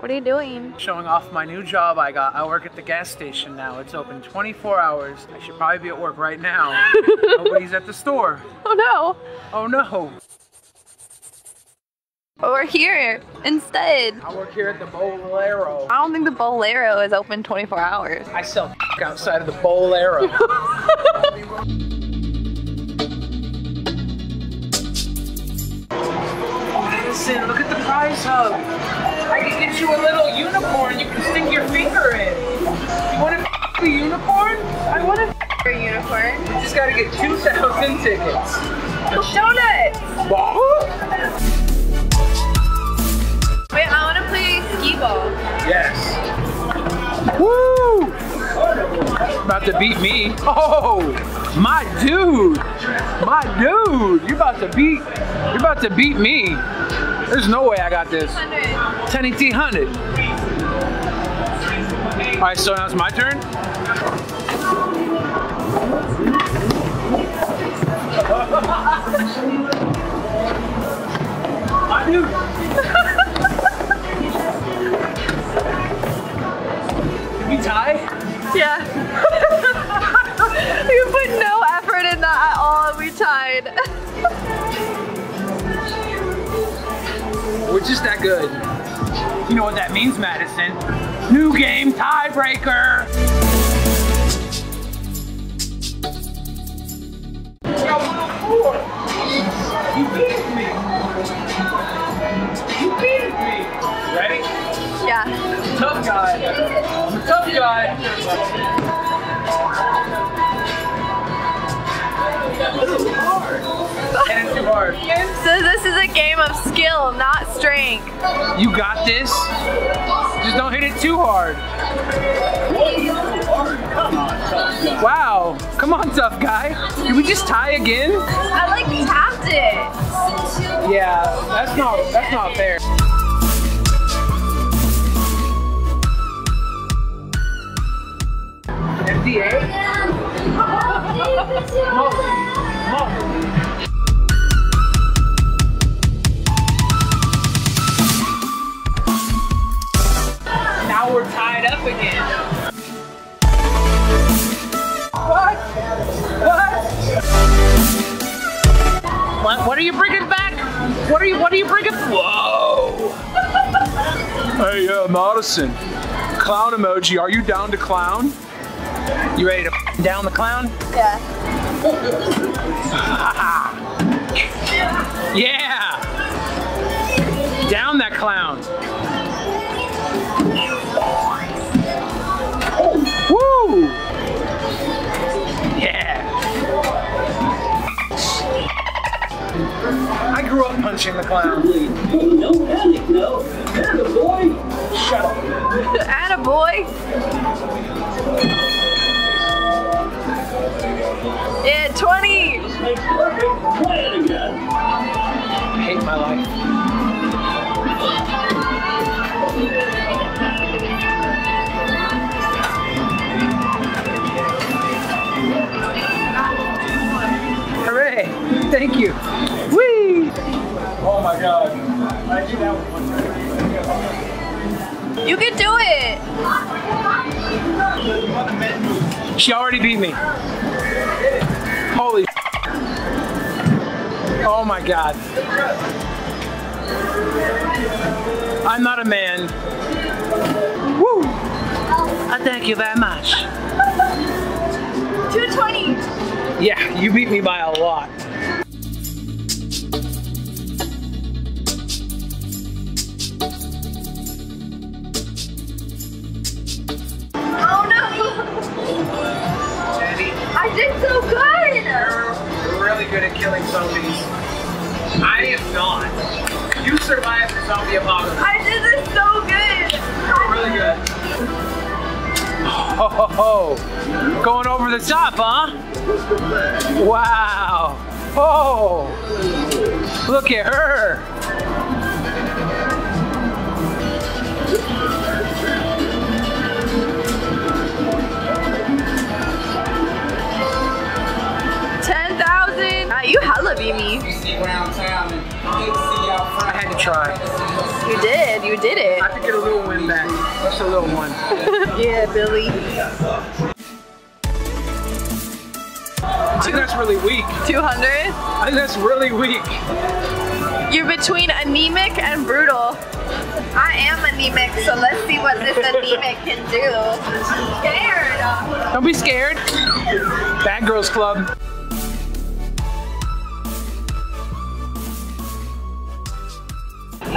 What are you doing? Showing off my new job I got. I work at the gas station now. It's open 24 hours. I should probably be at work right now. Nobody's at the store. Oh no. Oh no. But we're here instead. I work here at the Bolero. I don't think the Bolero is open 24 hours. I sell outside of the Bolero. Madison, look at the prize hub. I can get you a little unicorn you can stick your finger in. You want a unicorn? I want a unicorn. You just gotta get 2,000 tickets. Donuts! What? Wait, I want to play skee ball. Yes. Woo! About to beat me. Oh, my dude. My dude. You're about to beat me. There's no way I got this. 10-100. All right, so now it's my turn. My dude. Did we tie? Yeah. You put no effort in that at all and we tied. We're just that good. You know what that means, Madison. New game tiebreaker. You beat me. You beat me. Ready? Yeah. Tough guy. I'm a tough guy. And it's too hard. So this is a game of skill, not strength. You got this. Just don't hit it too hard. Wow. Come on, tough guy. Did we just tie again? I like tapped it. Yeah, that's not fair. FDA? Now we're tied up again. What? What are you bringing back? What are you bringing? Whoa! Hey, Madison. Clown emoji. Are you down to clown? You ready to down the clown? Yeah. Yeah! Down that clown. Woo! Yeah! I grew up punching the clown. No panic, no. Attaboy. Shut up. Attaboy. Yeah, 20. Make perfect plan again. I hate my life. Hooray! Thank you. Whee! Oh my God! I did that one time. You can do it. She already beat me. Holy. Oh my God. I'm not a man. Woo! I thank you very much. 220. Yeah, you beat me by a lot. Oh no! I did so good! You're really good at killing zombies. I am not. You survived the zombie apocalypse. I did this so good! You're really good. Ho ho ho! Going over the top, huh? Wow! Oh! Look at her! You hella beat me. I had to try. You did. You You did it. I have to get a little win back. Just a little one. Yeah, Billy. I think that's really weak. 200? I think that's really weak. You're between anemic and brutal. I am anemic, so let's see what this anemic can do. I'm scared. Don't be scared. Bad Girls Club.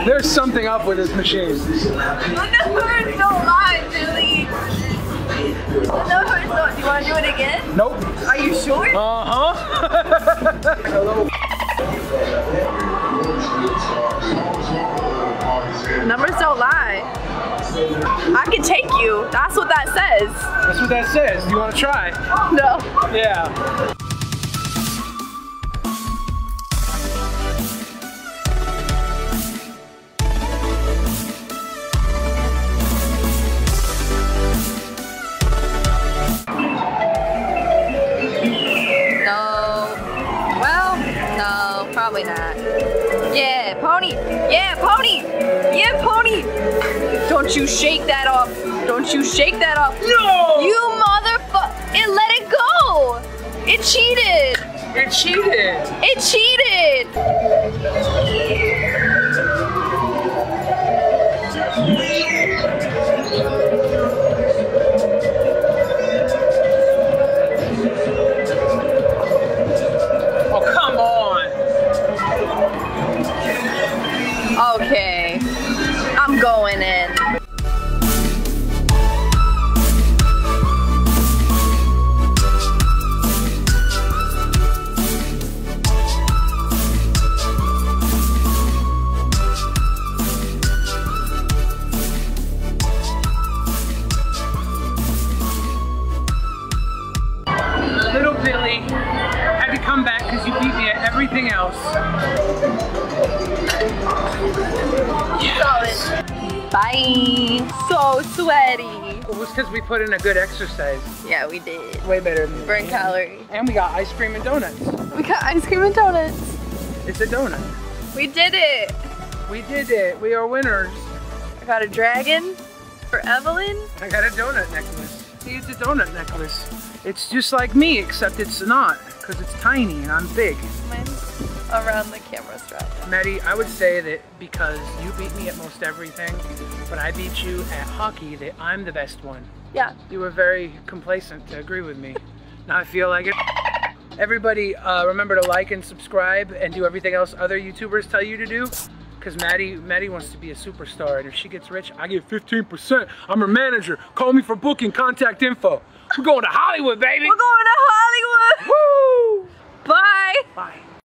There's something up with this machine. The numbers don't lie, Billy. The numbers don't. Do you want to do it again? Nope. Are you sure? Numbers don't lie. I can take you. That's what that says. That's what that says. Do you want to try? No. Yeah. Probably not. Yeah, pony. Yeah, pony. Yeah, pony. Don't you shake that off. Don't you shake that off. No! You motherfucker. It let it go. It cheated. It cheated. It cheated. Okay, I'm going in. Little Billy had to come back because you beat me at everything else. Solid. Bye. So sweaty. It was because we put in a good exercise. Yeah, we did. Way better than Burn calories. And we got ice cream and donuts. We got ice cream and donuts. It's a donut. We did it. We did it. We are winners. I got a dragon for Evelyn. I got a donut necklace. See, it's a donut necklace. It's just like me, except it's not, because it's tiny and I'm big. Mine's around the camera strap. Maddie, I would say that because you beat me at most everything, but I beat you at hockey, that I'm the best one. Yeah. You were very complacent to agree with me. Now I feel like it. Everybody, remember to like and subscribe and do everything else other YouTubers tell you to do. Because Maddie wants to be a superstar, and if she gets rich, I get 15%. I'm her manager. Call me for booking, contact info. We're going to Hollywood, baby. We're going to